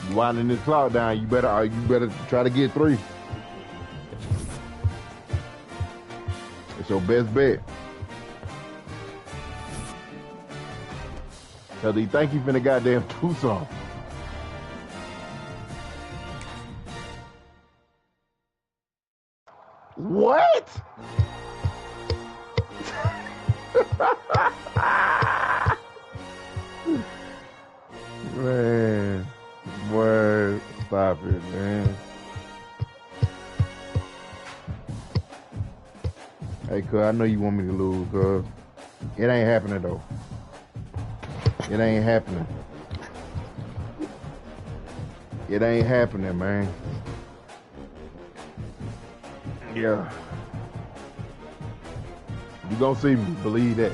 You winding this clock down. You better try to get 3. It's your best bet. Cause he think he finna goddamn do something. What? Man, boy, stop it, man. Hey, cuz, I know you want me to lose, cuz. It ain't happening, though. It ain't happening. It ain't happening, man. Yeah. You gonna see me, believe that.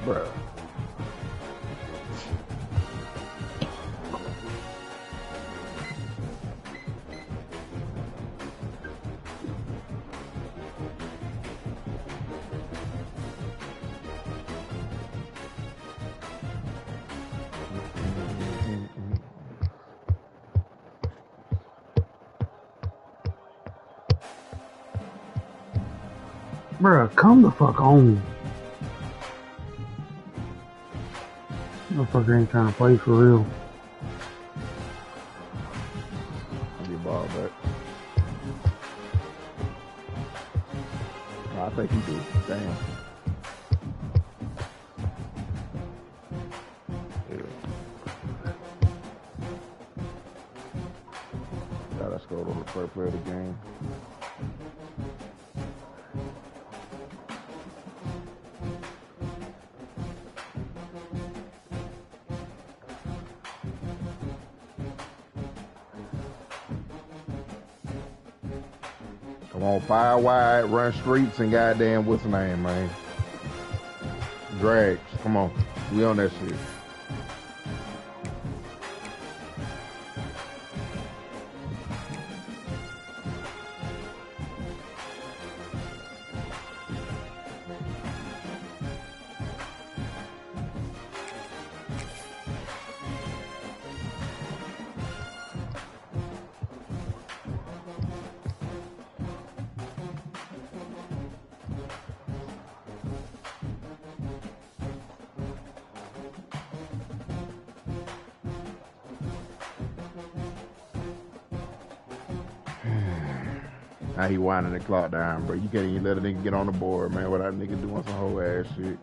Bruh. Bruh, come the fuck on. Motherfucker ain't trying to play for real. Get ball back. I think he do. Damn. Yeah. Thought I scored on the first play of the game. Come on, fire wide, run streets, and goddamn, what's the name, man? Drags. Come on. We on that shit. Now he winding the clock down, bro. You can't even let a nigga get on the board, man, without a nigga doing some whole ass shit.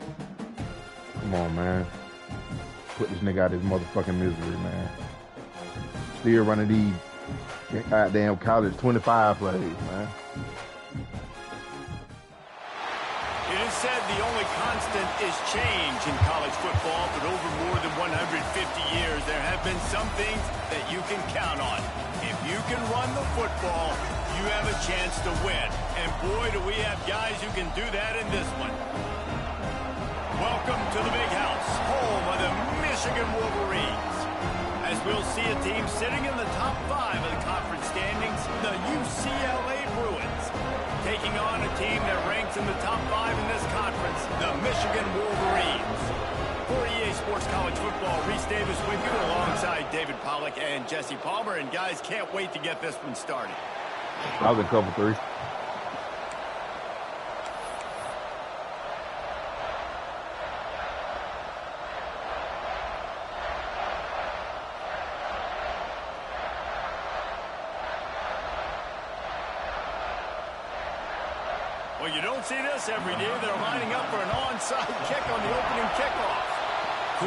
Come on, man. Put this nigga out of his motherfucking misery, man. Still running these goddamn college 25 plays, man. It is said the only constant is change in college football, but over more than 150 years, there have been some things that you can count on. If you can run the football, you have a chance to win. And boy, do we have guys who can do that in this one. Welcome to the Big House, home of the Michigan Wolverines. As we'll see a team sitting in the top 5 of the conference standings, the UCLA Bruins, taking on a team that ranks in the top 5 in this conference, the Michigan Wolverines. For EA Sports College Football, Reese Davis with you alongside David Pollack and Jesse Palmer. And guys, can't wait to get this one started. I was in cover 3. Well, you don't see this every day. They're lining up for an onside kick on the opening kickoff.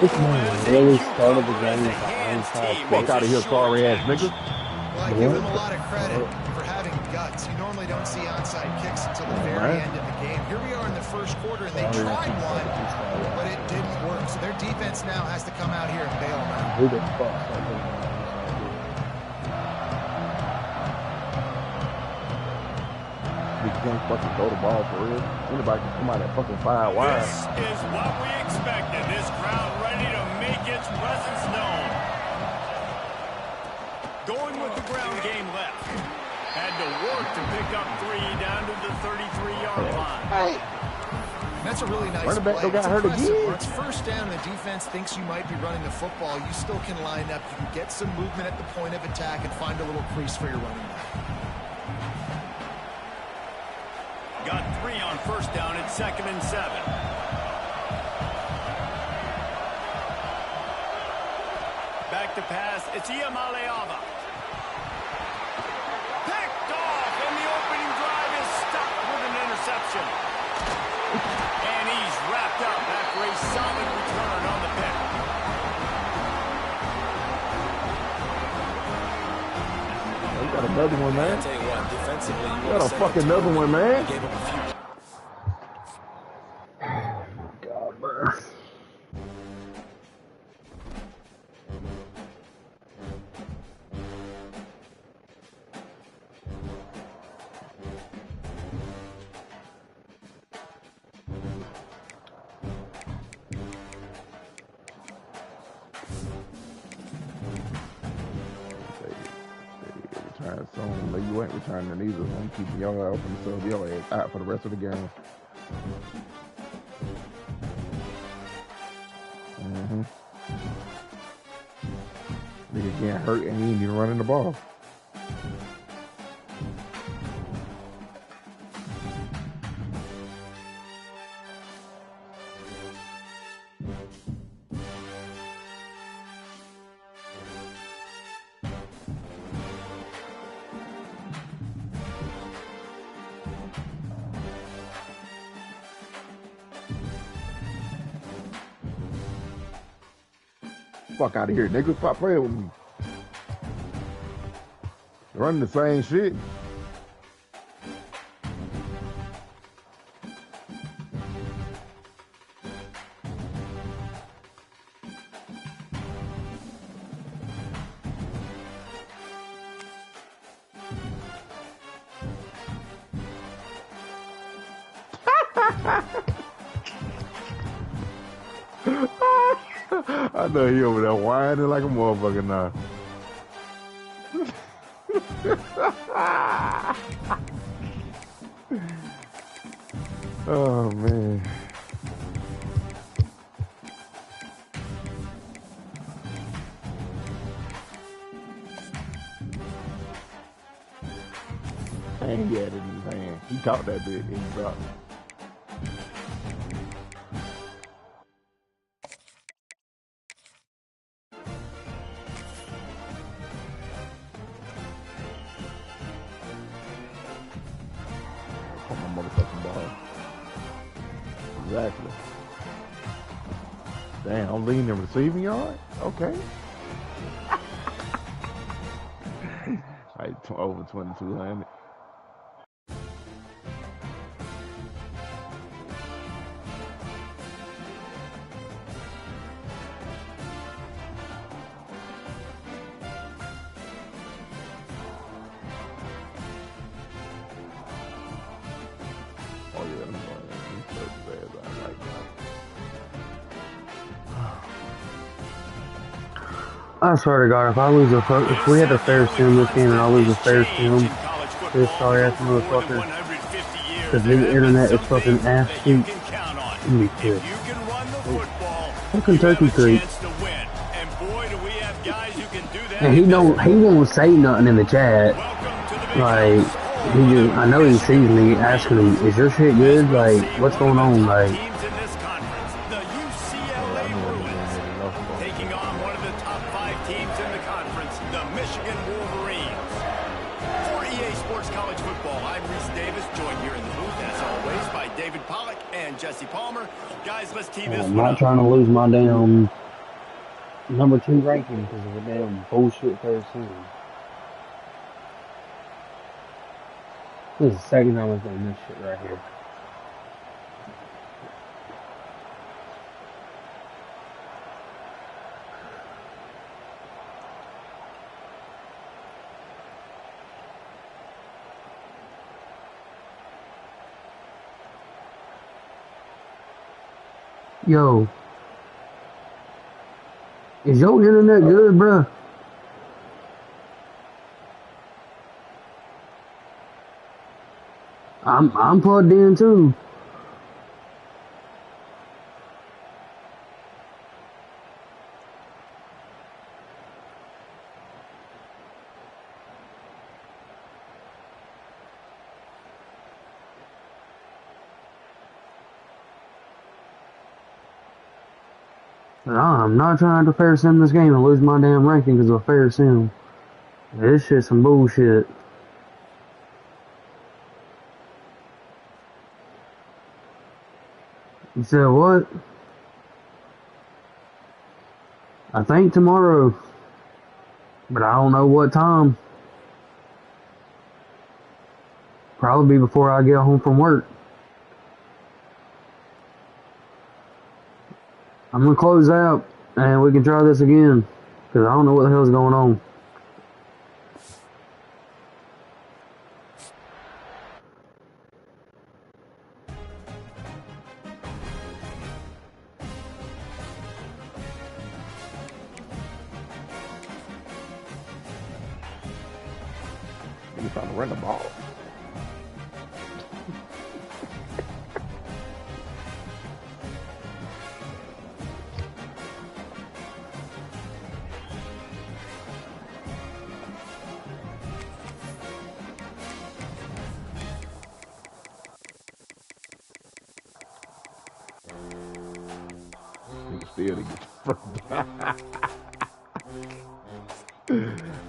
This man really started the game with the onside. Fuck out of here, sorry ass nigga. Well, I give him a lot of credit for having guts. You normally don't see onside kicks until the very end of the game. Here we are in the first quarter, and they tried one, but it didn't work. So their defense now has to come out here and bail them out. Who the fuck? You can't fucking throw the ball for real. Anybody can come out that fucking 5 wide. This is what we expected. This crowd ready to make its presence known. Going with the ground game left. Had to work to pick up 3 down to the 33-yard line. Hey. That's a really nice play. It's impressive. When it's first down and the defense thinks you might be running the football, you still can line up. You can get some movement at the point of attack and find a little crease for your running back. Got 3 on first down at 2nd and 7. Back to pass. It's Iamaleava. Picked off, and the opening drive is stopped with an interception. And he's wrapped up after a solid return on the pick. You got another one, man. I tell you what, defensively, You got a fucking another one, man. gave up a few. God, bro. Return soon. You ain't returning either. I'm keeping your ass open, so your ass out for the rest of the game. Nigga getting hurt and he ain't even running the ball. Fuck out of here, nigga. Stop playing with me. Running the same shit. I know he over there whining like a motherfucker now. Oh man. And he had it in his hand. He caught that bit and he dropped it. Exactly. Damn, I'm leading the receiving yard? Okay. Like over 2,200. Oh yeah, he's so bad. I like that. I swear to God, if I lose if we had to fair sim this game and I lose a fair sim, this sorry ass motherfucker, because the internet is fucking ass cheap, I'm gonna be pissed. Fucking Turkey Creek. And he won't say nothing in the chat. Like, I know he sees me asking him, is your shit good? Like, what's going on? Like, taking on one of the top 5 teams in the conference, the Michigan Wolverines. For EA Sports Sports College Football. I'm Reese Davis, joined here in the booth, as always, by David Pollack and Jesse Palmer. Guys, let's tee this I'm one not up. trying to lose my damn number 2 ranking because of a damn bullshit third season. This is the second time I've done this shit right here. Yo, is your internet good, bruh? I'm plugged in too. I'm not trying to fair sim this game and lose my damn ranking because of a fair sim. This shit's some bullshit. You said what? I think tomorrow, but I don't know what time. Probably before I get home from work. I'm gonna close out and we can try this again because I don't know what the hell's going on. He's trying to run the ball. Still to get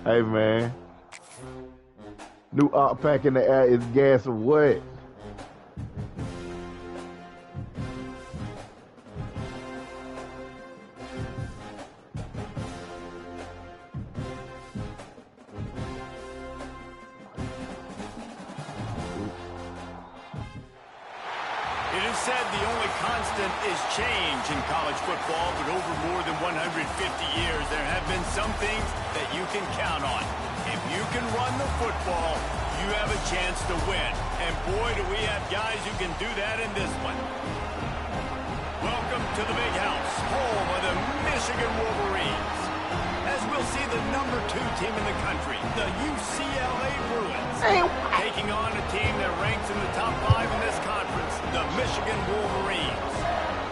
Hey man, new art pack in the air is gas or what? It is said the only constant is change in college football, but over more than 150 years, there have been some things that you can count on. If you can run the football, you have a chance to win. And boy, do we have guys who can do that in this one. Welcome to the Big House, home of the Michigan Wolverines. As we'll see the number 2 team in the country, the UCLA Bruins, taking on a team that ranks in the top 5 in this conference, the Michigan Wolverines.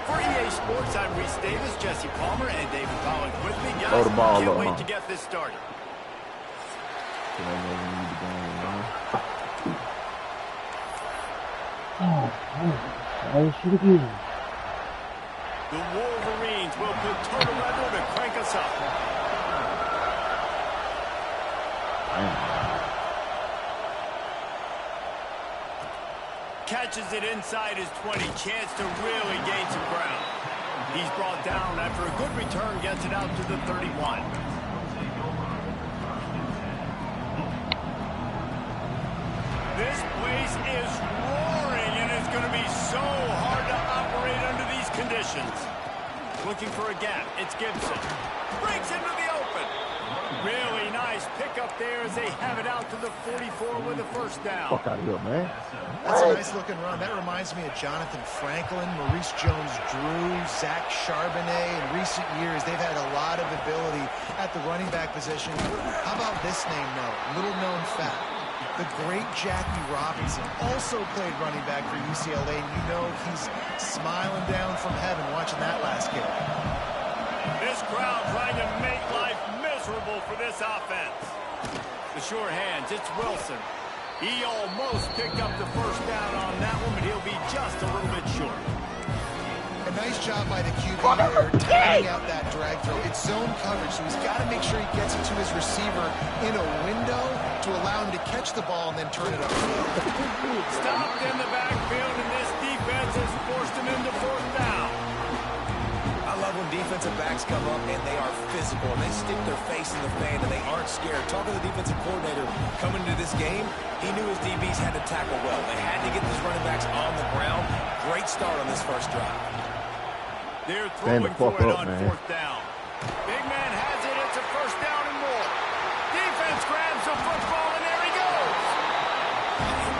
For EA Sports, I'm Reese Davis, Jesse Palmer, and David Pollack with me. Guys, Throw the ball can't up, wait huh? to get this started. Oh, shit again. The Wolverines will put total weather to crank us up. Catches it inside his 20. Chance to really gain some ground. He's brought down after a good return. Gets it out to the 31. This place is roaring, and it's going to be so hard to operate under these conditions. Looking for a gap. It's Gibson. Breaks into the open. Really nice pickup there as they have it out to the 44 with a first down. Fuck out of here, man. That's a nice-looking run. That reminds me of Jonathan Franklin, Maurice Jones-Drew, Zach Charbonnet. In recent years, they've had a lot of ability at the running back position. How about this name, though? Little-known fact. The great Jackie Robinson also played running back for UCLA, and you know he's smiling down from heaven watching that last game. This crowd trying to make life miserable for this offense. The sure hands, it's Wilson. He almost picked up the first down on that one, but he'll be just a little bit short. And Nice job by the QB here, timing out that drag throw. It's zone coverage, so he's got to make sure he gets it to his receiver in a window to allow him to catch the ball and then turn it upfield. Stopped in the backfield, and this defense has forced him into fourth down. I love when defensive backs come up and they are physical and they stick their face in the fan and they aren't scared. Talking to the defensive coordinator coming into this game, he knew his DBs had to tackle well. They had to get these running backs on the ground. Great start on this first drive. They're throwing for it on fourth down. Big man has it. It's a first down and more. Defense grabs the football, and there he goes.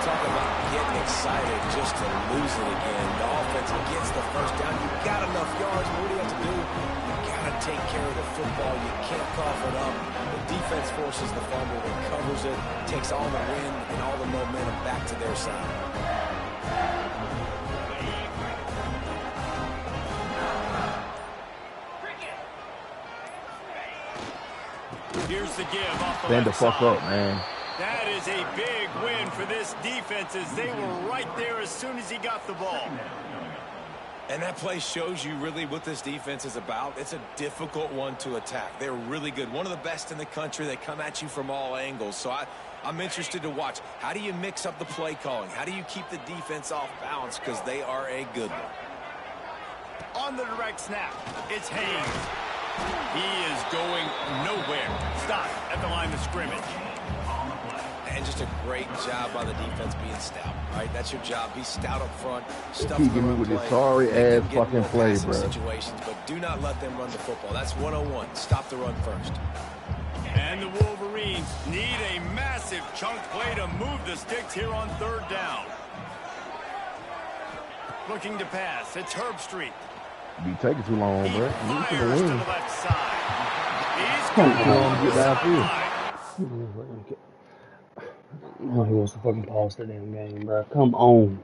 Talk about getting excited just to lose it again. The offense gets the first down. You got enough yards. What do you have to do? You got to take care of the football. You can't cough it up. The defense forces the fumble, recovers it, takes all the wind and all the momentum back to their side. Here's the give off the Stand the left fuck side. up, man. That is a big win for this defense as they were right there as soon as he got the ball. And that play shows you really what this defense is about. It's a difficult one to attack. They're really good. One of the best in the country. They come at you from all angles. So I'm interested to watch. How do you mix up the play calling? How do you keep the defense off balance? Because they are a good one. On the direct snap, it's Haynes. He is going nowhere. Stop at the line of scrimmage. And just a great job by the defense being stout. All right, that's your job. Be stout up front. Stuff Keep giving me with this sorry ass fucking play, bro. Situations, but do not let them run the football. That's 101. Stop the run first. And the Wolverines need a massive chunk play to move the sticks here on third down. Looking to pass. It's Herbstreit. Be taking too long, He bro. fires to the left side. He's Come going on, to get the down sideline. Oh, he wants to fucking pause the damn game, bro. Come on.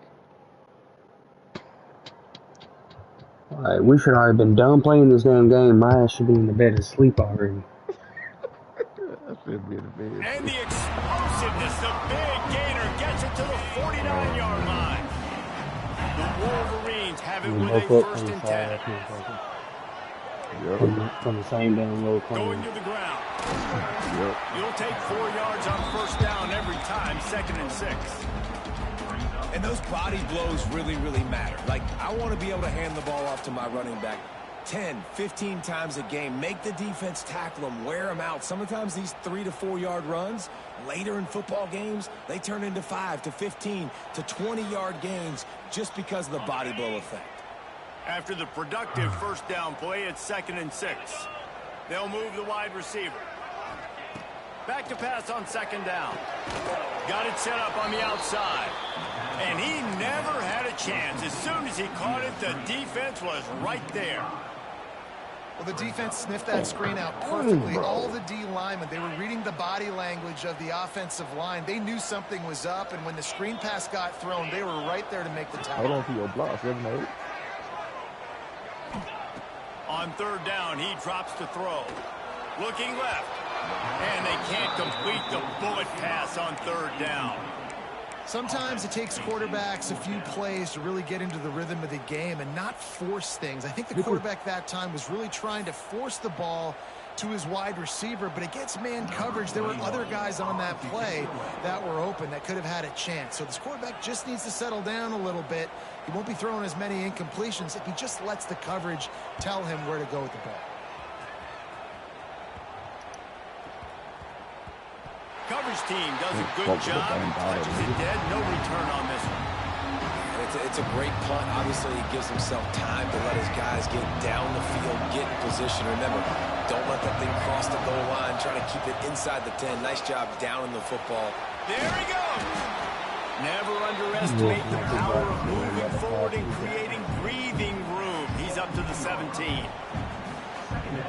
Alright, we should already been done playing this damn game. My ass should be in the bed asleep already. That should be in the bed. And the explosiveness, the big gainer gets it to the 49-yard line. The Wolverines have it with a first and 10. From the same damn low corner. Going to the ground. Yep. You'll take 4 yards on first down every time, 2nd and 6. And those body blows really, really matter. Like, I want to be able to hand the ball off to my running back 10, 15 times a game. Make the defense tackle them, wear them out. Sometimes these 3 to 4 yard runs, later in football games, they turn into 5 to 15 to 20-yard gains just because of the body blow effect. After the productive first down play, it's 2nd and 6. They'll move the wide receiver. Back to pass on 2nd down. Got it set up on the outside. And he never had a chance. As soon as he caught it, the defense was right there. Well, the defense sniffed that screen out perfectly. All the D linemen, they were reading the body language of the offensive line. They knew something was up, and when the screen pass got thrown, they were right there to make the tackle. Hold on to your block, 7-8. On 3rd down, he drops to throw. Looking left. And they can't complete the bullet pass on 3rd down. Sometimes it takes quarterbacks a few plays to really get into the rhythm of the game and not force things. I think the quarterback that time was really trying to force the ball to his wide receiver, but against man coverage, there were other guys on that play that were open that could have had a chance. So this quarterback just needs to settle down a little bit. He won't be throwing as many incompletions if he just lets the coverage tell him where to go with the ball. Coverage team does a good job. Touches it dead. No return on this one. It's a great punt. Obviously, he gives himself time to let his guys get down the field, get in position. Remember, don't let that thing cross the goal line. Try to keep it inside the 10. Nice job down in the football. There he goes. Never underestimate the power of moving forward and creating breathing room. He's up to the 17.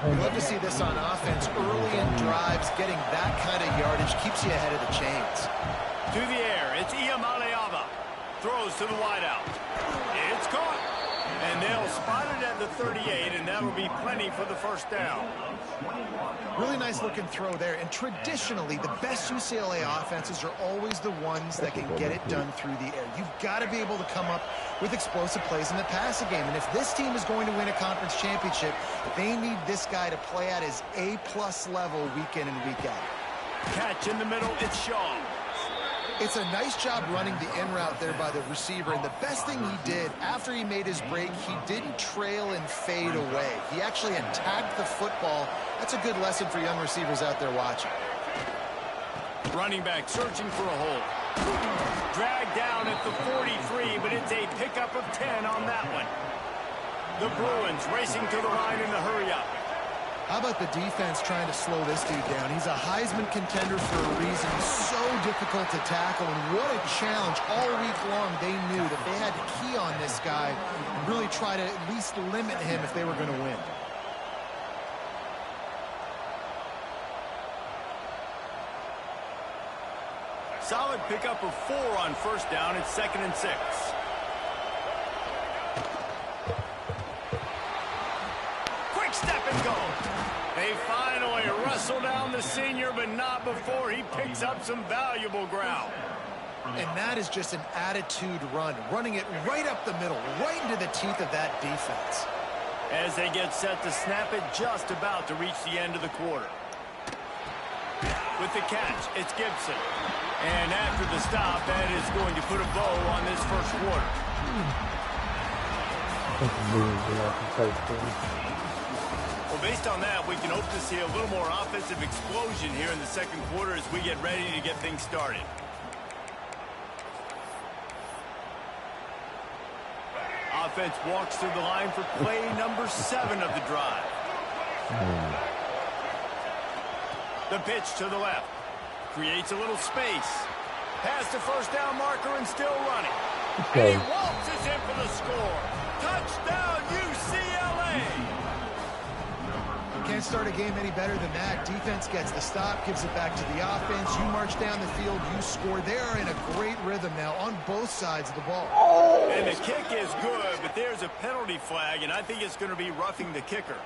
We love to see this on offense. Early in drives, getting that kind of yardage keeps you ahead of the chains. To the air, it's Iamaleava. Throws to the wideout. It's caught. And they'll spot it at the 38, and that'll be plenty for the first down. Really nice looking throw there. And traditionally, the best UCLA offenses are always the ones that can get it done through the air. You've got to be able to come up with explosive plays in the passing game. And if this team is going to win a conference championship, they need this guy to play at his A-plus level week in and week out. Catch in the middle, it's Shaw. It's a nice job running the in route there by the receiver, and the best thing he did after he made his break, he didn't trail and fade away. He actually attacked the football. That's a good lesson for young receivers out there watching. Running back searching for a hole. Dragged down at the 43, but it's a pickup of 10 on that one. The Bruins racing to the line in the hurry-up. How about the defense trying to slow this dude down? He's a Heisman contender for a reason. He's so difficult to tackle, and what a challenge. All week long, they knew that they had to key on this guy and really try to at least limit him if they were going to win. Solid pickup of 4 on first down. It's 2nd and 6. Quick step and go. They finally wrestle down the senior, but not before he picks up some valuable ground. And that is just an attitude run, running it right up the middle, right into the teeth of that defense. As they get set to snap it, just about to reach the end of the quarter. With the catch, it's Gibson. And after the stop, that is going to put a bow on this first quarter. Well, based on that, we can hope to see a little more offensive explosion here in the second quarter as we get ready to get things started. Offense walks through the line for play number 7 of the drive. The pitch to the left. Creates a little space. Past the first down marker and still running. And he waltzes in for the score. Touchdown, UCLA! Can't start a game any better than that. Defense gets the stop, gives it back to the offense. You march down the field, you score. They are in a great rhythm now on both sides of the ball. And the kick is good, but there's a penalty flag, and I think it's going to be roughing the kicker.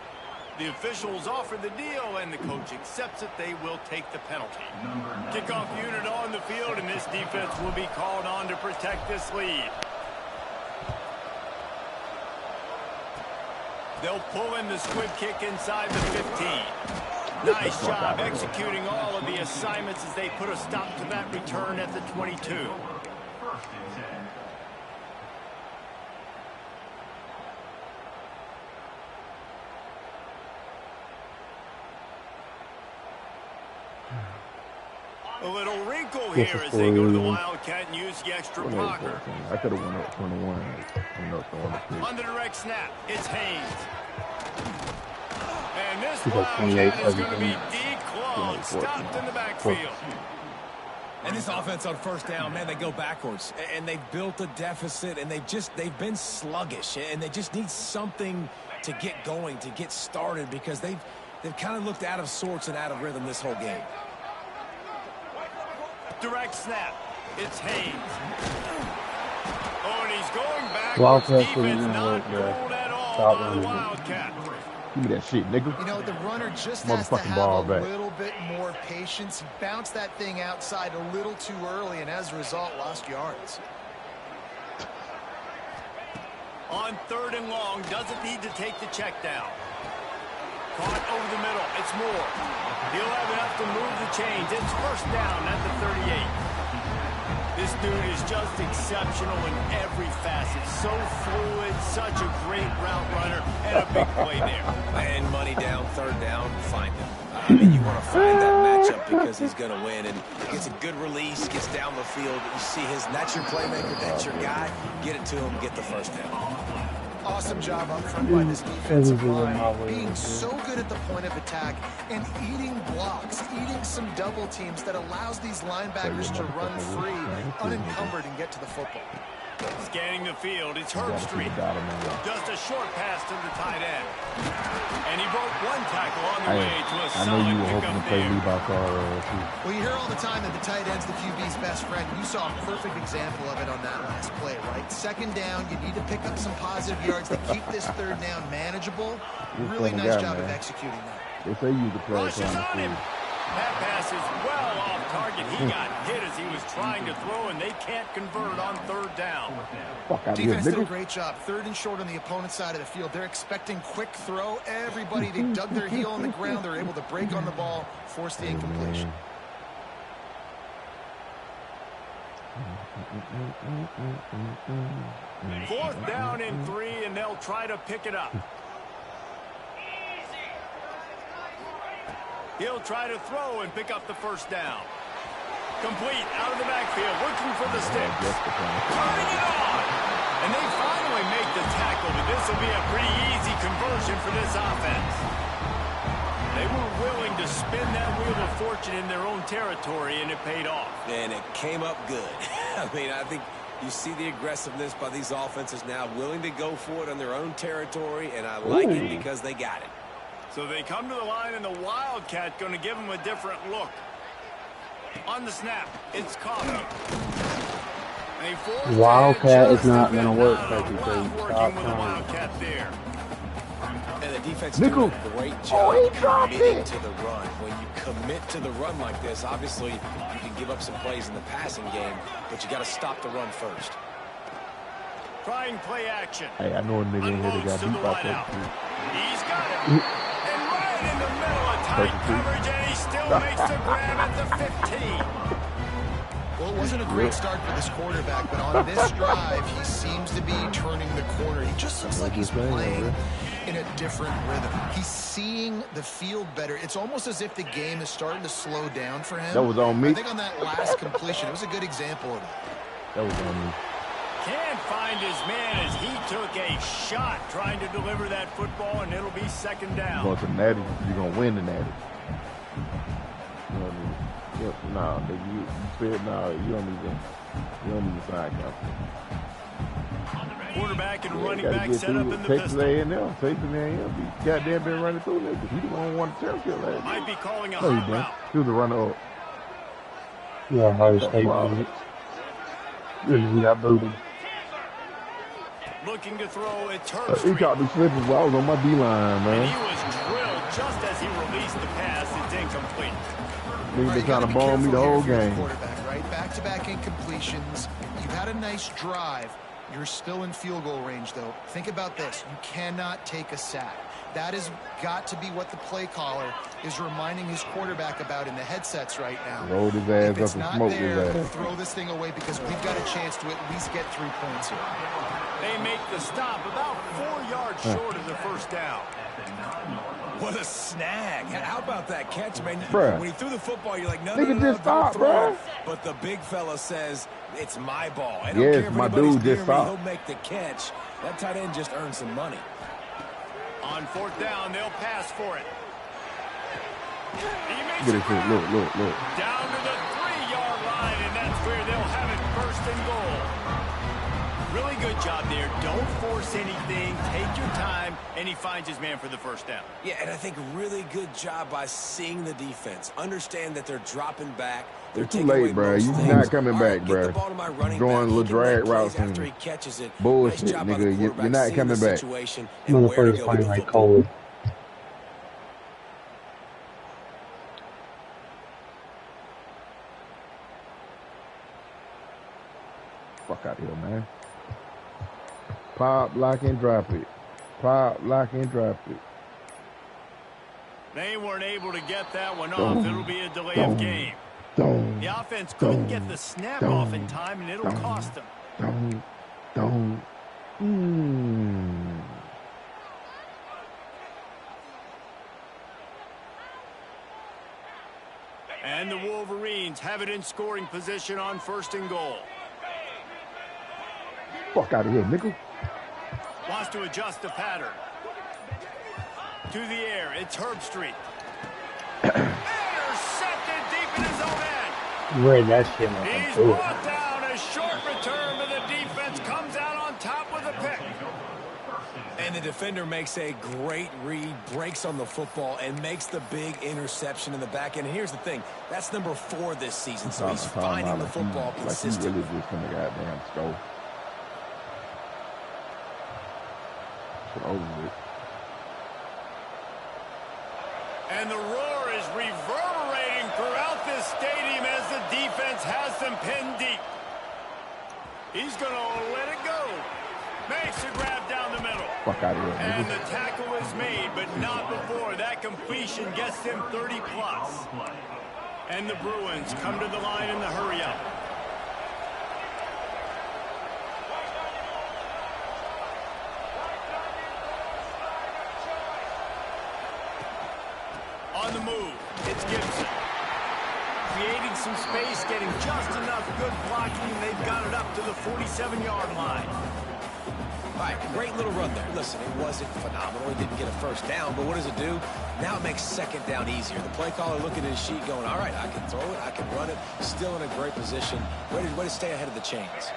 The officials offer the deal, and the coach accepts it. They will take the penalty. Kickoff unit on the field, and this defense will be called on to protect this lead. They'll pull in the squib kick inside the 15. Nice job executing all of the assignments as they put a stop to that return at the 22. A little wrinkle here as they go to the Wildcat and use the extra blocker. I could have won up 21. On the direct snap, it's Haynes. And this Wildcat is going to be declawed, stopped in the backfield. And this offense on first down, man, they go backwards. And they've built a deficit, and they've been sluggish. And they just need something to get going, to get started, because they've kind of looked out of sorts and out of rhythm this whole game. Direct snap. It's Haynes. Oh, and he's going back. Wildcats Defense didn't not work there. fooled at all Stop by the running. Wildcat. Give me that shit, nigga. You know, the runner just has to Motherfucking ball have a back. little bit more patience. He bounced that thing outside a little too early, and as a result, lost yards. On 3rd and long, doesn't need to take the check down. Caught over the middle. It's Moore. He'll have enough to move the chains. It's first down at the 38. This dude is just exceptional in every facet. So fluid, such a great route runner, and a big play there. And money down, 3rd down, find him. I mean, you want to find that matchup because he's going to win. And he gets a good release, gets down the field. You see that's your playmaker, that's your guy. Get it to him, get the first down. Awesome job up front by this defensive line, being so good at the point of attack and eating blocks, eating some double teams that allows these linebackers to run free, unencumbered, and get to the football. Scanning the field, it's Herbstreit. Just a short pass to the tight end. And he broke one tackle on the way to a solid pickup there. I know you were hoping to play Levi Carr too. Well, you hear all the time that the tight end's the QB's best friend. You saw a perfect example of it on that last play, right? Second down, you need to pick up some positive yards to keep this third down manageable. Really nice job of executing that. They say you the player on him. That pass is well off target. He got hit as he was trying to throw, and they can't convert on third down. Defense did a great job. Third and short on the opponent's side of the field. They're expecting quick throw. Everybody, they dug their heel on the ground. They're able to break on the ball, force the incompletion. Fourth down and 3, and they'll try to pick it up. He'll try to throw and pick up the first down. Complete out of the backfield, looking for the sticks. Turning it on. And they finally make the tackle, but this will be a pretty easy conversion for this offense. They were willing to spin that wheel of fortune in their own territory, and it paid off. And it came up good. I mean, I think you see the aggressiveness by these offenses now, willing to go for it on their own territory, and I like it because they got it. So they come to the line, and the Wildcat going to give them a different look. On the snap, it's Coffee. Wildcat is not going to work, working with the Wildcat there. And the defense doing a great job committing to the run. When you commit to the run like this, obviously you can give up some plays in the passing game, but you got to stop the run first. Trying play action. Hey, I know a nigga in here that got beat by that. He's got it. And right in the middle of tight coverage, and he still makes the grab at the 15. Well, it wasn't a great start for this quarterback, but on this drive, he seems to be turning the corner. He just looks like he's playing in a different rhythm. He's seeing the field better. It's almost as if the game is starting to slow down for him. That was on me. I think on that last completion, it was a good example of it. That was on me. Can't find his man as he took a shot trying to deliver that football, and it'll be second down. Going to Natty, you're going to win the Natty. You know what I mean? No, nigga, you said no. You don't need to sign something. Quarterback and running back set up in the Texas pistol. A&M, Texas A&M, he goddamn been running through niggas. He the one to tell you last. Might be calling a no, hot route. He was a runner up. Yeah, Ohio State did it. And he got booted. Looking to throw, it's Herbstreit. He caught me slipping while I was on my D-line, man. And he was drilled just as he released the pass. It's incomplete. He's been trying to ball me the whole game. Right? Back-to-back incompletions. You've had a nice drive. You're still in field goal range, though. Think about this. You cannot take a sack. That has got to be what the play caller is reminding his quarterback about in the headsets right now. Roll his ass up and smoke his ass. Throw this thing away because we've got a chance to at least get 3 points here. They make the stop about 4 yards short of the first down. What a snag. How about that catch, man? Bruh. When he threw the football, you're like, no, just stop, bro. But the big fella says, it's my ball. I don't yes, care if my dude just stopped. He'll make the catch. That tight end just earned some money. On fourth down, they'll pass for it. He makes Look it at this, look. down to the 3-yard line, and that's where they'll have it first and goal. Really good job there. Don't force anything. Take your time, and he finds his man for the first down. Yeah, and I think really good job by seeing the defense. Understand that they're dropping back. They're too late, bro. You're not coming back, bro. Throwing little drag routes and bullshit, nigga. You're not coming back. Motherfucker's playing like cold. Fuck out here, man. Pop, lock, and drop it. Pop, lock, and drop it. They weren't able to get that one off. It'll be a delay of game. The offense couldn't get the snap off in time, and it'll cost them. And the Wolverines have it in scoring position on first and goal. Fuck out of here, nickel. Wants to adjust the pattern. To the air, it's Herbstreit. Intercepted deep in his own end. Read that shit like He's brought down. A short return, but the defense And the defender makes a great read, breaks on the football, and makes the big interception in the back end. And here's the thing. That's number 4 this season, so he's finding the football consistently. Like he really just gonna goddamn score. Over it. And the roar is reverberating throughout this stadium as the defense has them pinned deep. He's going to let it go. Makes a grab down the middle. Fuck out of here, and the tackle is made, but not before. That completion gets them 30+. And the Bruins come to the line in the hurry-up. On the move, it's Gibson. Creating some space, getting just enough good blocking. They've got it up to the 47-yard line. All right, great little run there. Listen, it wasn't phenomenal. He didn't get a first down, but what does it do? Now it makes second down easier. The play caller looking at his sheet going, all right, I can throw it, I can run it. Still in a great position. Way to stay ahead of the chains.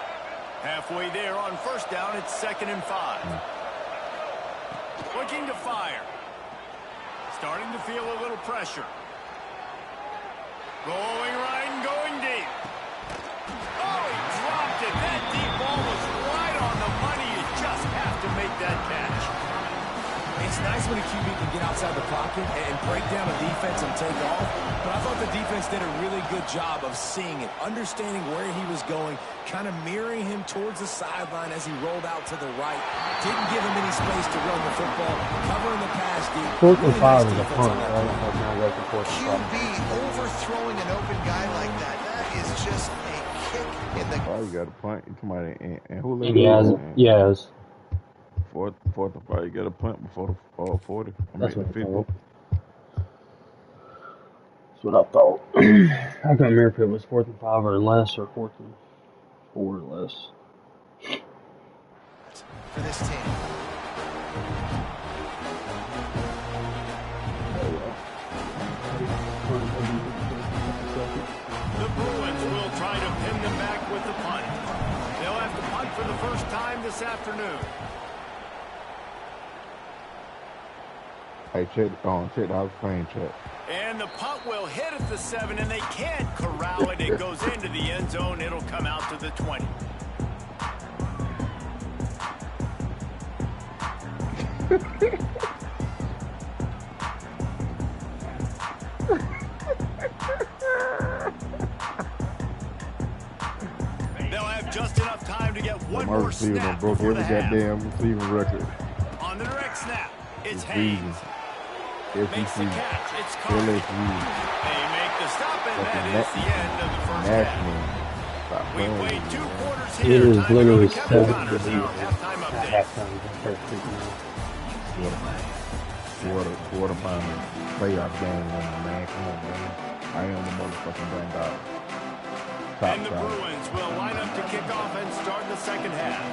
Halfway there on first down, it's 2nd and 5. Looking to fire. Starting to feel a little pressure. Going right and going deep. Oh, he dropped it. That deep ball was right on the money. You just have to make that catch. It's nice when a QB can get outside the pocket and break down a defense and take off, but I thought the defense did a really good job of seeing it, understanding where he was going, kind of mirroring him towards the sideline as he rolled out to the right. Didn't give him any space to run the football, covering the pass deep. 4th and 5 is a punt, right? QB overthrowing an open guy like that, that is just a kick in the... Oh, you got a punt. You come out and who let Yes. 4th and 5, you got a punt before the 40. That's what I 50. thought. That's what I thought. I can't remember if it was 4th and 5 or less, or 4th and 4 or less. For this team. The Bruins will try to pin them back with the punt. They'll have to punt for the first time this afternoon. Hey, check the house playing check. And the punt will hit at the 7, and they can't corral it. It goes into the end zone. It'll come out to the 20. They'll have just enough time to get one more snap broke before every the half. goddamn receiving record. On the direct snap, it's Haynes. SEC. Makes the catch. It's caught. LSU. They make the stop, and that is the end of the first half. We played 2 quarters here. It is literally Kevin 7 Connors, to our halftime update. halftime. Quarterfinal playoff game, man. Come on, man. I am the motherfucking done dog. And the Bruins will line up to kick off and start the second half.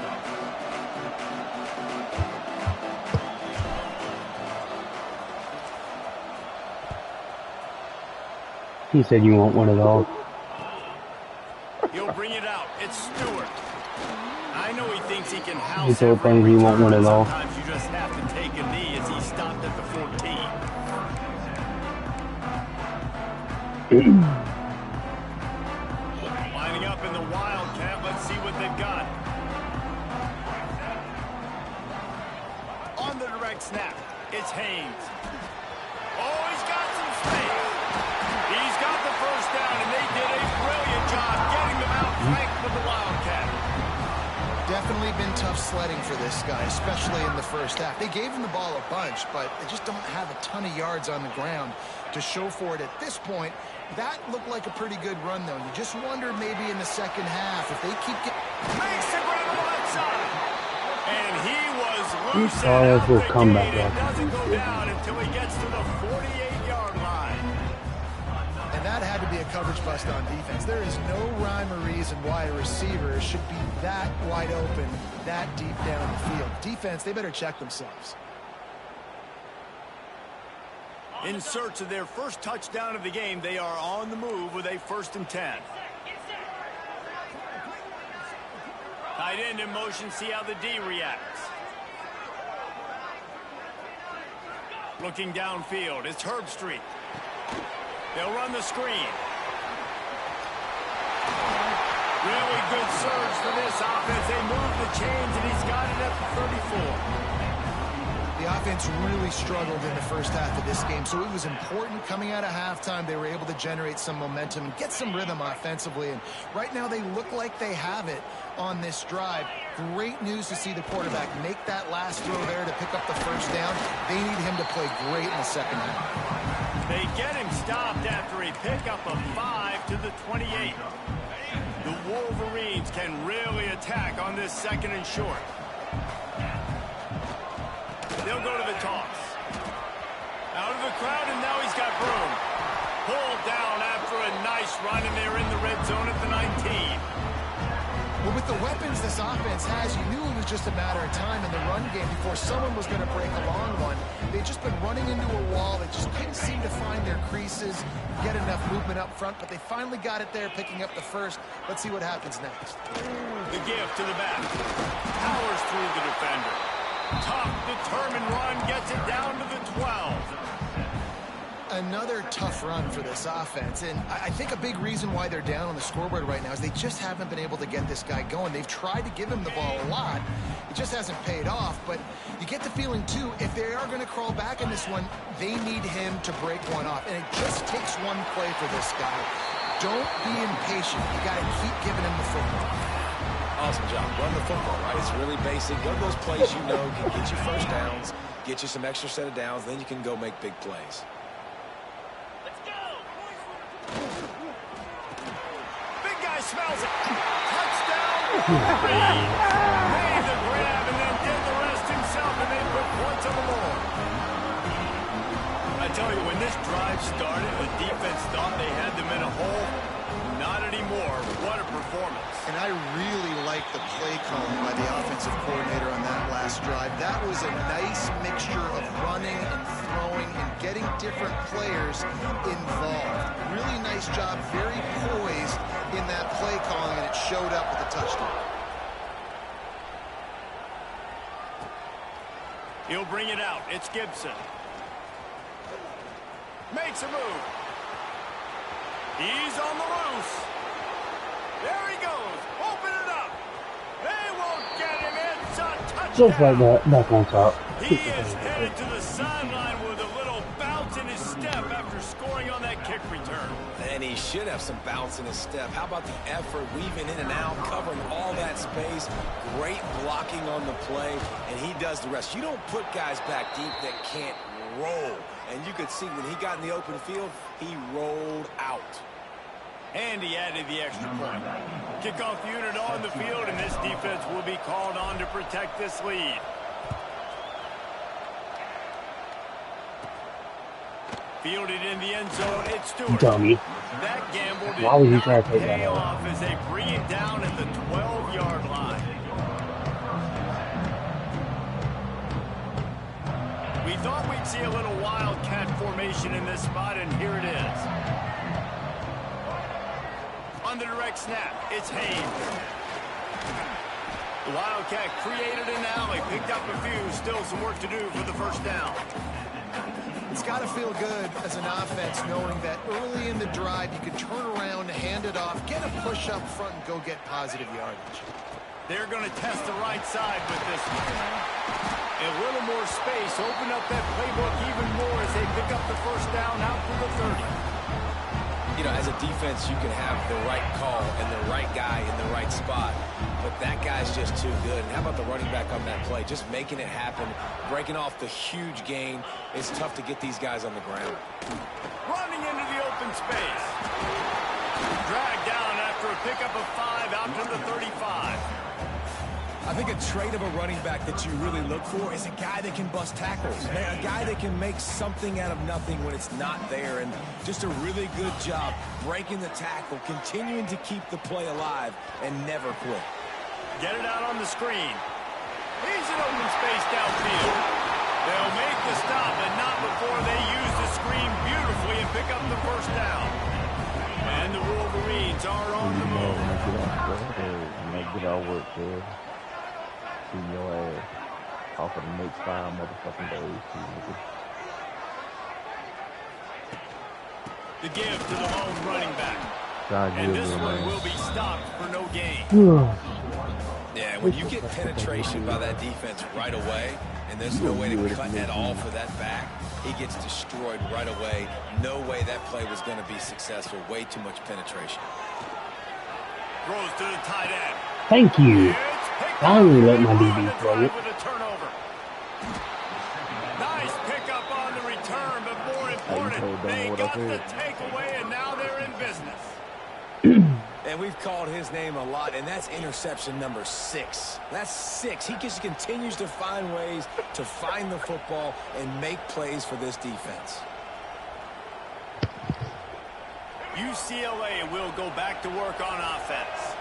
He said you want one at all. He'll bring it out. It's Stewart. I know he thinks he can house He told things you won't want at all. Sometimes you just have to take a knee as he stopped at the 14. Lining up in the Wildcat. Let's see what they've got. On the direct snap, it's Haynes. Oh, he's got some space. He's got the first down, and they did a brilliant job getting them out flanked with the Wildcat. Definitely been tough sledding for this guy, especially in the first half. They gave him the ball a bunch, but they just don't have a ton of yards on the ground to show for it at this point. That looked like a pretty good run, though. You just wonder maybe in the second half if they keep getting... Makes the grab onside. And he was These loose guys and will out the come gate. back It after doesn't go this. down until he gets to the 48-yard line. And that had to be a coverage bust on defense. There is no rhyme or reason why a receiver should be that wide open, that deep down the field. Defense, they better check themselves. In search of their first touchdown of the game, they are on the move with a 1st and 10. Tight end in motion, see how the D reacts. Looking downfield, it's Herbstreit. They'll run the screen. Really good surge for this offense. They move the chains, and he's got it at the 34. The offense really struggled in the first half of this game, so it was important coming out of halftime. They were able to generate some momentum and get some rhythm offensively, and right now they look like they have it on this drive. Great news to see the quarterback make that last throw there to pick up the first down. They need him to play great in the second half. They get him stopped after a pickup of 5 to the 28. The Wolverines can really attack on this second and short. They'll go to the toss. Out of the crowd, and now he's got room. Pulled down after a nice run, and they're in the red zone at the 19. Well, with the weapons this offense has, you knew it was just a matter of time in the run game before someone was going to break a long one. They've just been running into a wall. They just couldn't seem to find their creases, get enough movement up front, but they finally got it there, picking up the first. Let's see what happens next. The gift to the back. Powers through the defender. Tough, determined run, gets it down to the 12. Another tough run for this offense, and I think a big reason why they're down on the scoreboard right now is they just haven't been able to get this guy going. They've tried to give him the ball a lot. It just hasn't paid off, but you get the feeling, too, if they are going to crawl back in this one, they need him to break one off, and it just takes one play for this guy. Don't be impatient. You got to keep giving him the football. Awesome job. Run the football, right? It's really basic. Go to those plays you know can get you first downs, get you some extra set of downs, then you can go make big plays. Big guy smells it. Touchdown. Made the grab and then did the rest himself, and they put points on the board. I tell you, when this drive started, the defense thought they had them in a hole. Not anymore. What a performance. And I really like the play calling by the offensive coordinator on that last drive. That was a nice mixture of running and throwing and getting different players involved. Really nice job, very poised in that play calling, and it showed up with a touchdown. He'll bring it out. It's Gibson. Makes a move. He's on the loose. There he goes. Open it up. They won't get him. It's a touchdown. Just like that, back on top. He is headed to the sideline with a little bounce in his step after scoring on that kick return. And he should have some bounce in his step. How about the effort, weaving in and out, covering all that space. Great blocking on the play, and he does the rest. You don't put guys back deep that can't roll. And you could see when he got in the open field, he rolled out. And he added the extra point. Kickoff unit on the field, and this defense will be called on to protect this lead. Fielded in the end zone, it's Stewart. Dummy. That gamble did Why would he not try to take that pay out? off as they bring it down at the 12-yard line. We thought we'd see a little wildcat formation in this spot, and here it is. On the direct snap, it's Haynes. The Wildcat created an alley, picked up a few, still some work to do for the first down. It's got to feel good as an offense knowing that early in the drive you can turn around, hand it off, get a push up front, and go get positive yardage. They're going to test the right side with this one. A little more space, open up that playbook even more as they pick up the first down out to the 30. You know, as a defense, you can have the right call and the right guy in the right spot, but that guy's just too good. And how about the running back on that play? Just making it happen, breaking off the huge gain. It's tough to get these guys on the ground. Running into the open space. Dragged down after a pickup of 5 out to the 35. I think a trait of a running back that you really look for is a guy that can bust tackles, a guy that can make something out of nothing when it's not there, and just a really good job breaking the tackle, continuing to keep the play alive, and never quit. Get it out on the screen. He's in open space downfield. They'll make the stop, but not before they use the screen beautifully and pick up the first down. And the Wolverines are on the move. Make it all work, kid. See your ass off of the next 5 motherfucking days, too, nigga. The give to the lone running back. And this one will be stopped for no gain. Yeah, when you get penetration by that defense right away, and there's no way to cut at all for that back, he gets destroyed right away. No way that play was going to be successful. Way too much penetration. Throws to the tight end. Thank you. Finally let my DB throw it. Nice pickup on the return, but more important, they got the takeaway, and now they're in business. And we've called his name a lot, and that's interception number 6. That's 6. He just continues to find ways to find the football and make plays for this defense. UCLA will go back to work on offense.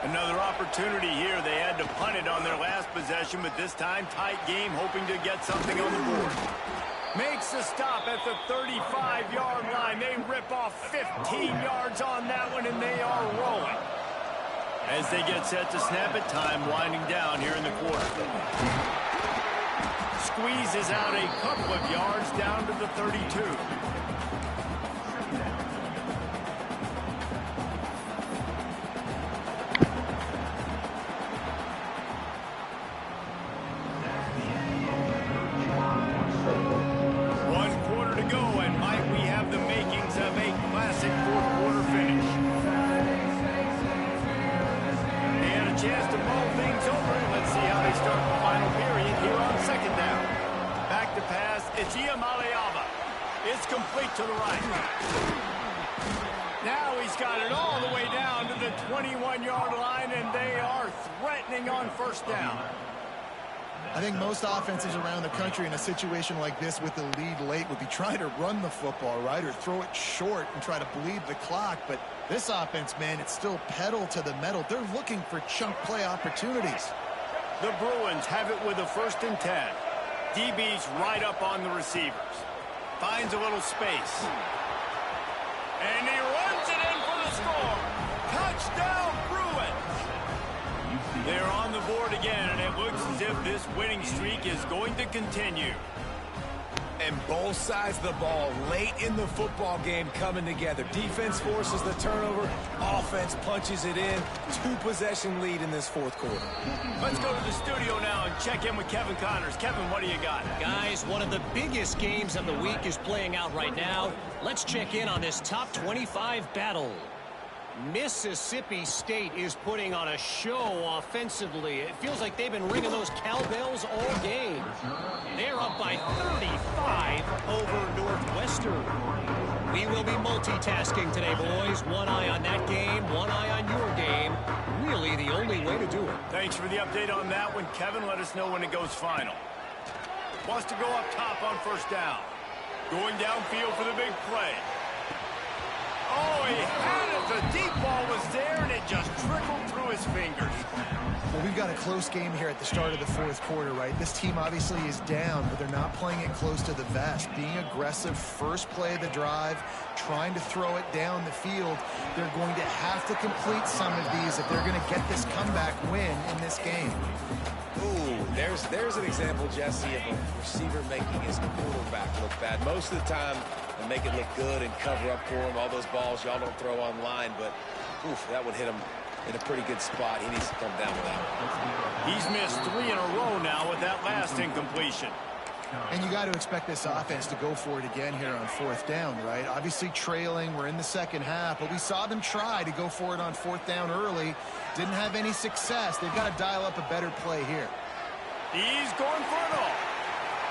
Another opportunity here. They had to punt it on their last possession, but this time tight game, hoping to get something on the board. Makes a stop at the 35-yard line. They rip off 15 yards on that one, and they are rolling. As they get set to snap it, time winding down here in the quarter. Squeezes out a couple of yards down to the 32. Complete to the right. Now he's got it all the way down to the 21-yard line, and they are threatening on first down. I think most offenses around the country in a situation like this with the lead late would be trying to run the football, right, or throw it short and try to bleed the clock. But this offense, man, it's still pedal to the metal. They're looking for chunk play opportunities. The Bruins have it with a 1st and 10. DB's right up on the receivers. Finds a little space. And he runs it in for the score. Touchdown, Bruins. They're on the board again, and it looks as if this winning streak is going to continue. And both sides of the ball late in the football game coming together. Defense forces the turnover. Offense punches it in. 2-possession lead in this 4th quarter. Let's go to the studio now and check in with Kevin Connors. Kevin, what do you got? Guys, one of the biggest games of the week is playing out right now. Let's check in on this top 25 battle. Mississippi State is putting on a show offensively. It feels like they've been ringing those cowbells all game. They're up by 35 over Northwestern. We will be multitasking today, boys. One eye on that game, one eye on your game. Really the only way to do it. Thanks for the update on that one, Kevin. Let us know when it goes final. Wants to go up top on first down. Going downfield for the big play. Oh, he had it. The deep ball was there, and it just trickled through his fingers. Well, we've got a close game here at the start of the 4th quarter, right? This team obviously is down, but they're not playing it close to the vest. Being aggressive, first play of the drive, trying to throw it down the field. They're going to have to complete some of these if they're going to get this comeback win in this game. Ooh, there's an example, Jesse, of a receiver making his quarterback look bad. Most of the time, they make it look good and cover up for him. All those balls y'all don't throw online, but oof, that would hit him in a pretty good spot. He needs to come down with that one. He's missed 3 in a row now with that last incompletion. And you got to expect this offense to go for it again here on 4th down, right? Obviously trailing, we're in the second half, but we saw them try to go for it on 4th down early. Didn't have any success. They've got to dial up a better play here. He's going for it all.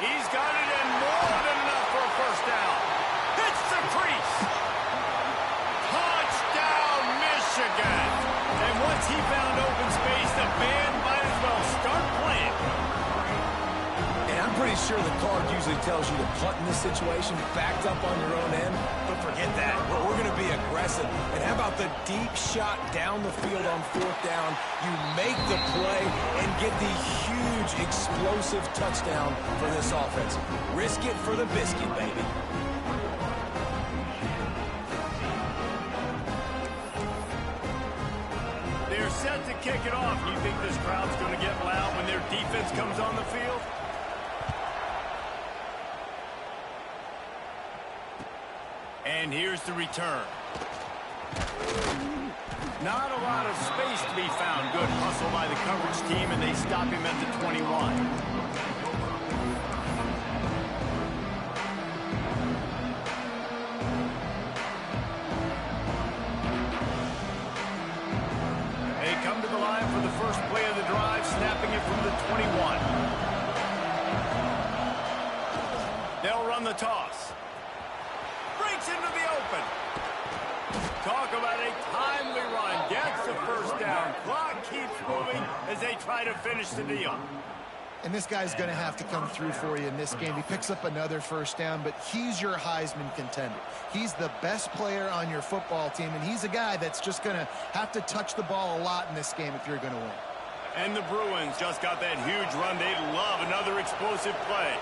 He's got it in more than enough for a first down. Hits the crease. Touchdown, Michigan. And once he found open space, the band might as well start playing. And I'm pretty sure the card usually tells you to punt in this situation, backed up on your own end, but forget that. We're going to be aggressive. And how about the deep shot down the field on 4th down? You make the play and get the huge explosive touchdown for this offense. Risk it for the biscuit, baby. They're set to kick it off. You think this crowd's going to get loud when their defense comes on the field? And here's the return. Not a lot of space to be found. Good hustle by the coverage team, and they stop him at the 21. First play of the drive, snapping it from the 21. They'll run the toss. Breaks into the open. Talk about a timely run. Gets the first down. Clock keeps moving as they try to finish the deal. And this guy's going to have to come through for you in this game. He picks up another first down, but he's your Heisman contender. He's the best player on your football team, and he's a guy that's just going to have to touch the ball a lot in this game if you're going to win. And the Bruins just got that huge run. They'd love another explosive play.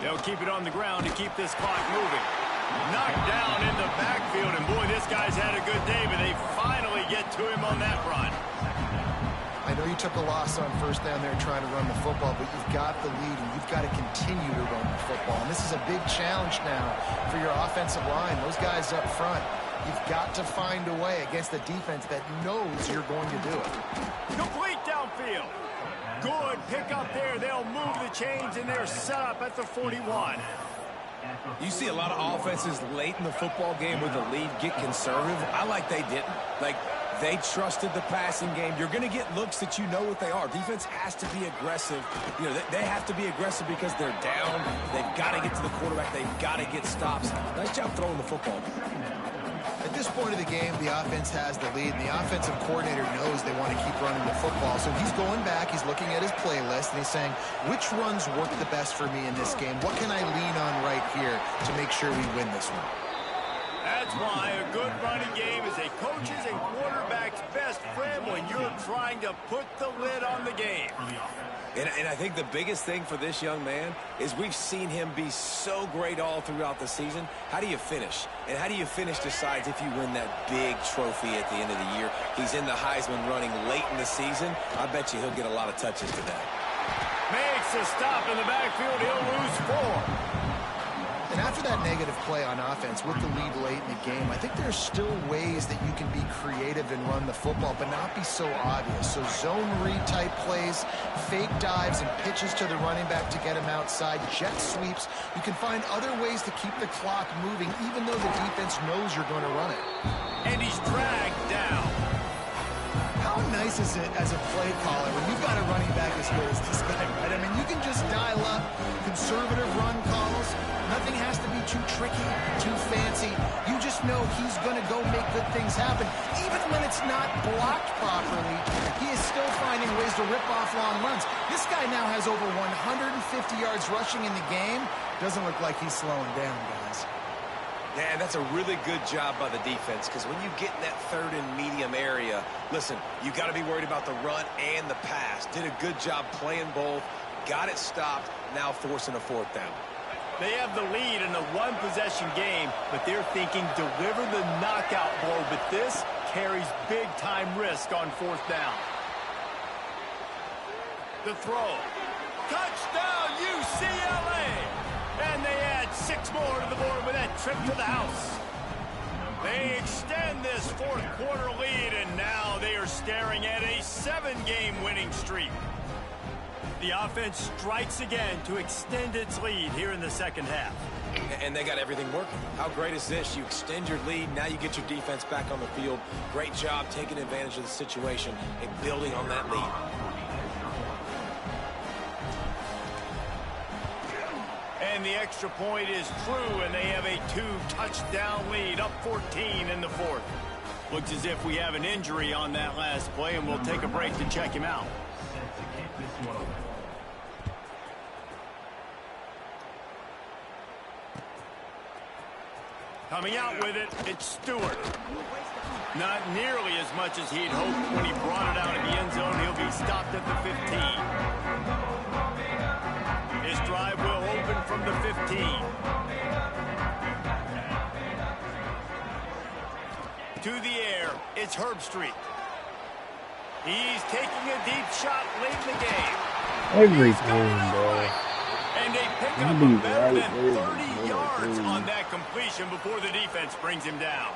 They'll keep it on the ground to keep this clock moving. Knocked down in the backfield, and boy, this guy's had a good day, but they finally get to him on that run. I know you took a loss on first down there trying to run the football, but you've got the lead, and you've got to continue to run the football. And this is a big challenge now for your offensive line. Those guys up front, you've got to find a way against a defense that knows you're going to do it. Complete downfield. Good pick up there. They'll move the chains, and they're set up at the 41. You see a lot of offenses late in the football game with the lead get conservative. I like they didn't. Like, they trusted the passing game. You're going to get looks that you know what they are. Defense has to be aggressive. You know, they have to be aggressive because they're down. They've got to get to the quarterback. They've got to get stops. Nice job throwing the football. At this point of the game, the offense has the lead, and the offensive coordinator knows they want to keep running the football. So he's going back, he's looking at his playlist, and he's saying, which runs work the best for me in this game? What can I lean on right here to make sure we win this one? That's why a good running game is a coach's and quarterback's best friend when you're trying to put the lid on the game. And I think the biggest thing for this young man is we've seen him be so great all throughout the season. How do you finish? And how do you finish decides if you win that big trophy at the end of the year. He's in the Heisman running late in the season. I bet you he'll get a lot of touches today. Makes a stop in the backfield. He'll lose 4. And after that negative play on offense with the lead late in the game, I think there's still ways that you can be creative and run the football, but not be so obvious. So zone read type plays, fake dives and pitches to the running back to get him outside, jet sweeps. You can find other ways to keep the clock moving, even though the defense knows you're going to run it. And he's dragged down. How nice is it as a play caller when you've got a running back as good as this guy, right? I mean, you can just dial up conservative run calls. Nothing has to be too tricky, too fancy. You just know he's going to go make good things happen. Even when it's not blocked properly, he is still finding ways to rip off long runs. This guy now has over 150 yards rushing in the game. Doesn't look like he's slowing down, guys. Yeah, that's a really good job by the defense because when you get in that third and medium area, listen, you got to be worried about the run and the pass. Did a good job playing both, got it stopped, now forcing a fourth down. They have the lead in a one-possession game, but they're thinking deliver the knockout blow, but this carries big-time risk on fourth down. The throw. Touchdown, UCLA! And they add 6 more to the board with that trip to the house. They extend this fourth quarter lead, and now they are staring at a 7-game winning streak. The offense strikes again to extend its lead here in the second half. And they got everything working. How great is this? You extend your lead, now you get your defense back on the field. Great job taking advantage of the situation and building on that lead. And the extra point is true, and they have a 2-touchdown lead, up 14 in the fourth. Looks as if we have an injury on that last play, and we'll take a break to check him out. Coming out with it, it's Stewart. Not nearly as much as he'd hoped when he brought it out of the end zone. He'll be stopped at the 15. His drive will open from the 15. To the air, it's Herbstreit. He's taking a deep shot late in the game. Every time, bro. And they pick up a better than 30 yards on that completion before the defense brings him down.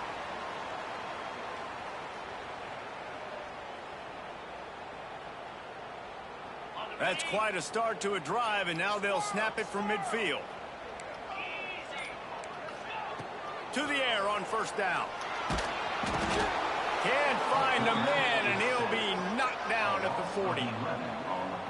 That's quite a start to a drive, and now they'll snap it from midfield. To the air on first down. Can't find a man, and he'll be knocked down at the 40.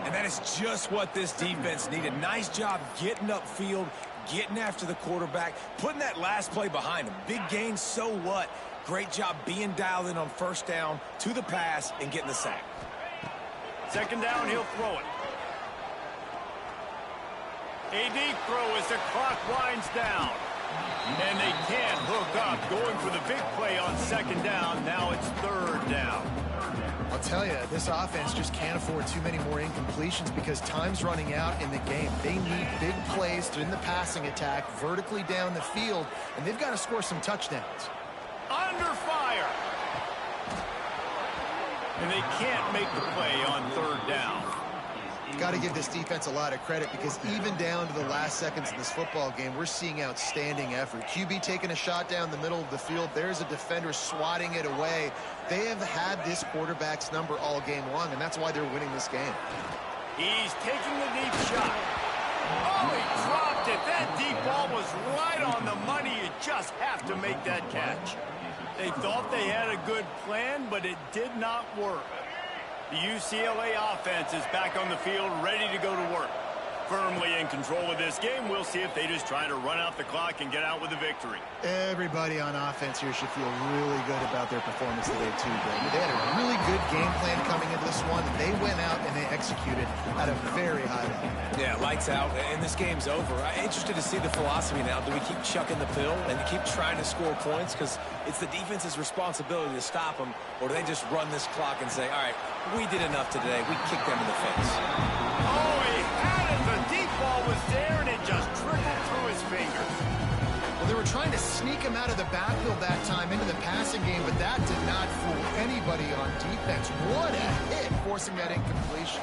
And that is just what this defense needed. Nice job getting upfield, getting after the quarterback, putting that last play behind him. Big gain, so what? Great job being dialed in on first down, to the pass, and getting the sack. Second down, he'll throw it. A deep throw as the clock winds down. And they can't hook up. Going for the big play on second down. Now it's third down. I'll tell you, this offense just can't afford too many more incompletions because time's running out in the game. They need big plays in the passing attack, vertically down the field, and they've got to score some touchdowns. Under fire. And they can't make the play on third down. Got to give this defense a lot of credit because even down to the last seconds of this football game, we're seeing outstanding effort. QB taking a shot down the middle of the field. There's a defender swatting it away. They have had this quarterback's number all game long, and that's why they're winning this game. He's taking the deep shot. Oh, he dropped it. That deep ball was right on the money. You just have to make that catch. They thought they had a good plan, but it did not work. The UCLA offense is back on the field, ready to go to work. Firmly in control of this game. We'll see if they just try to run out the clock and get out with a victory. Everybody on offense here should feel really good about their performance today, too, Brady. They had a really good game plan coming into this one. They went out and they executed at a very high level. Yeah, lights out, and this game's over. I'm interested to see the philosophy now. Do we keep chucking the pill and keep trying to score points? Because it's the defense's responsibility to stop them, or do they just run this clock and say, all right, we did enough today. We kicked them in the face. Oh, he had it. The deep ball was there, and it just trickled through his fingers. Well, they were trying to sneak him out of the backfield that time into the passing game, but that did not fool anybody on defense. What a hit, forcing that incompletion.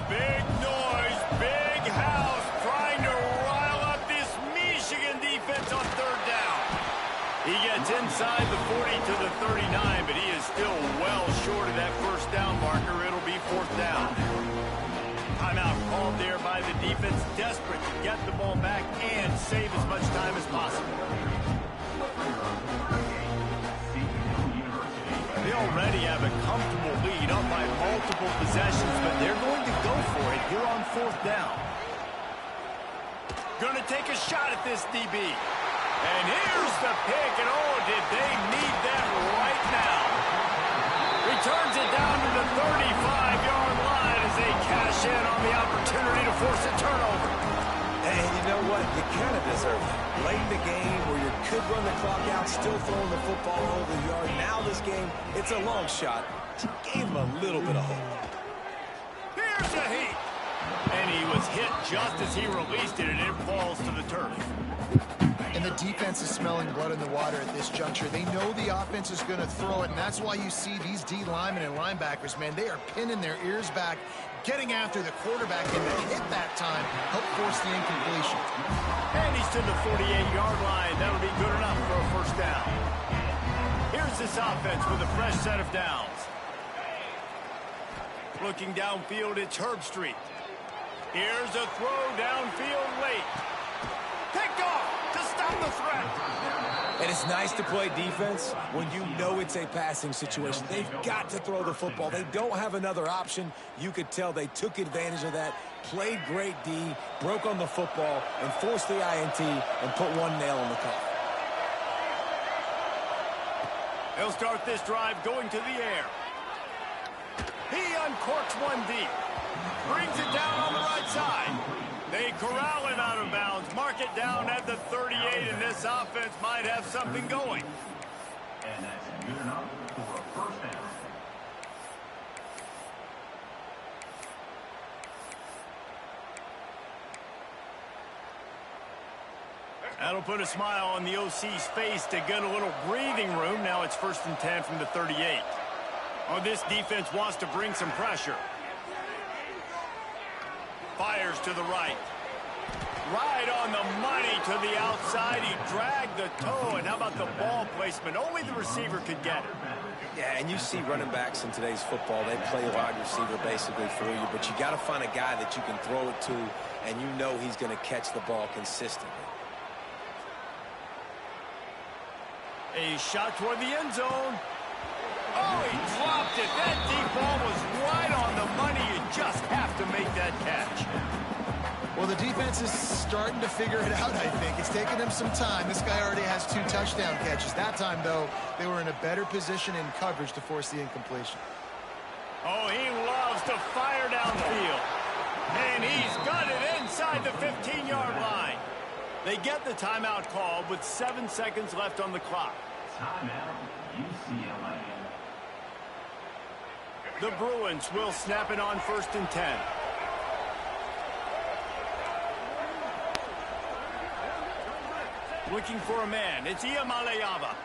Big noise, big house, trying to rile up this Michigan defense on third down. He gets inside the 40 to the 39, but he is still well short of that first down marker. It'll be fourth down. Timeout called there by the defense, desperate to get the ball back and save as much time as possible. They already have a comfortable lead up by multiple possessions, but they're going to go for it here on fourth down. Going to take a shot at this DB. And here's the pick, and oh, did they need that right now. Returns it down to the 35-yard line as they cash in on the opportunity to force a turnover. And you know what? You kind of deserve it. Late in the game where you could run the clock out, still throwing the football over the yard. Now this game, it's a long shot. Gave him a little bit of hope. Here's a heat. And he was hit just as he released it, and it falls to the turf. And the defense is smelling blood in the water at this juncture. They know the offense is going to throw it, and that's why you see these D linemen and linebackers, man, they are pinning their ears back, getting after the quarterback, and the hit that time helped force the incompletion. And he's to the 48-yard line. That'll be good enough for a first down. Here's this offense with a fresh set of downs. Looking downfield, it's Herbstreit. Here's a throw downfield late. Picked off to stop the threat. And it's nice to play defense when you know it's a passing situation. They've got to throw the football. They don't have another option. You could tell they took advantage of that, played great D, broke on the football, and forced the INT and put one nail in the coffin. They'll start this drive going to the air. He uncorks one deep. Brings it down on the right side. They corral him out of bounds. Mark it down at the 38, and this offense might have something going. And that's good enough for a first down. That'll put a smile on the OC's face to get a little breathing room. Now it's 1st and 10 from the 38. Oh, this defense wants to bring some pressure. fires to the right. Right on the money to the outside. He dragged the toe, and how about the ball placement? Only the receiver could get it. Yeah, and you see running backs in today's football, they play wide receiver basically for you, but you got to find a guy that you can throw it to, and you know he's going to catch the ball consistently. A shot toward the end zone. Oh, he dropped it. That deep ball was right on the money. You just have to make that catch. Well, the defense is starting to figure it out, I think. It's taken them some time. This guy already has 2 touchdown catches. That time, though, they were in a better position in coverage to force the incompletion. Oh, he loves to fire downfield. And he's got it inside the 15-yard line. They get the timeout called with 7 seconds left on the clock. Timeout, UCLA. The Bruins will snap it on 1st and 10. Looking for a man. It's Iamaleava.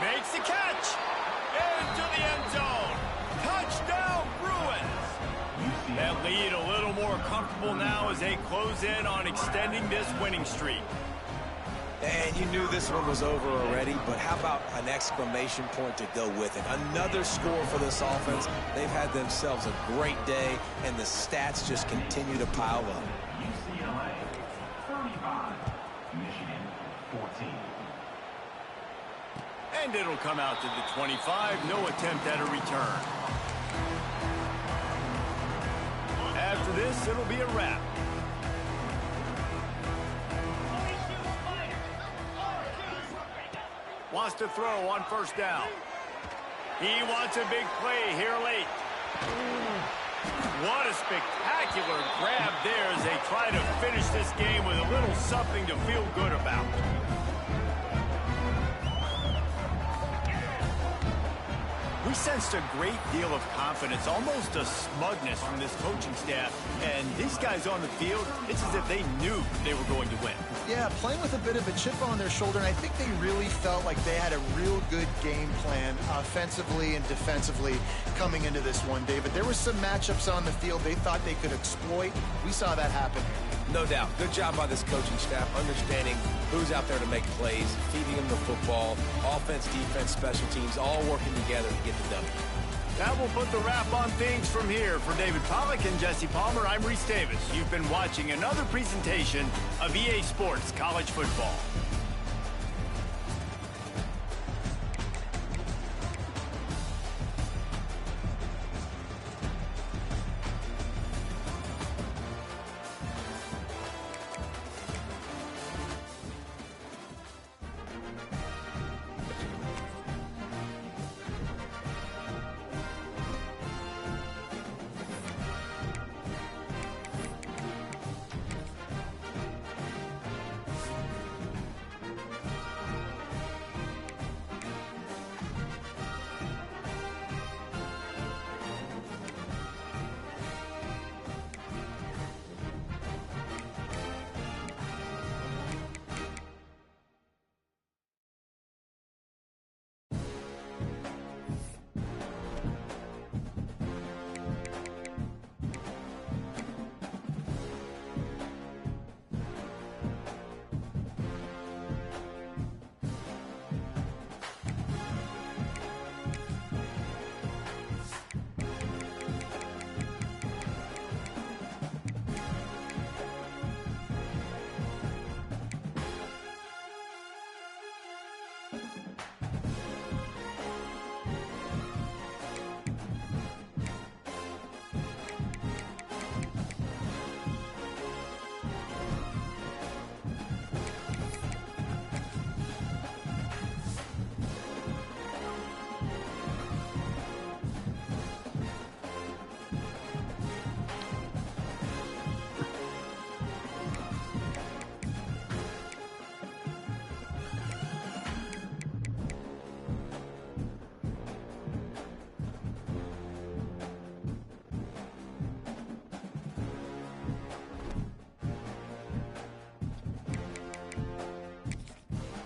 Makes the catch. Into the end zone. Touchdown, Bruins. That lead a little more comfortable now as they close in on extending this winning streak. And you knew this one was over already, but how about an exclamation point to go with it? Another score for this offense. They've had themselves a great day, and the stats just continue to pile up. UCLA 35, Michigan 14. And it'll come out to the 25. No attempt at a return. After this, it'll be a wrap. Wants to throw on 1st down. He wants a big play here late. What a spectacular grab there as they try to finish this game with a little something to feel good about. We sensed a great deal of confidence, almost a smugness from this coaching staff. And these guys on the field, it's as if they knew they were going to win. Yeah, playing with a bit of a chip on their shoulder, and I think they really felt like they had a real good game plan offensively and defensively coming into this one, David. There were some matchups on the field they thought they could exploit. We saw that happen. No doubt. Good job by this coaching staff, understanding who's out there to make plays, feeding them the football, offense, defense, special teams, all working together to get the W. That will put the wrap on things from here. For David Pollack and Jesse Palmer, I'm Reese Davis. You've been watching another presentation of EA Sports College Football.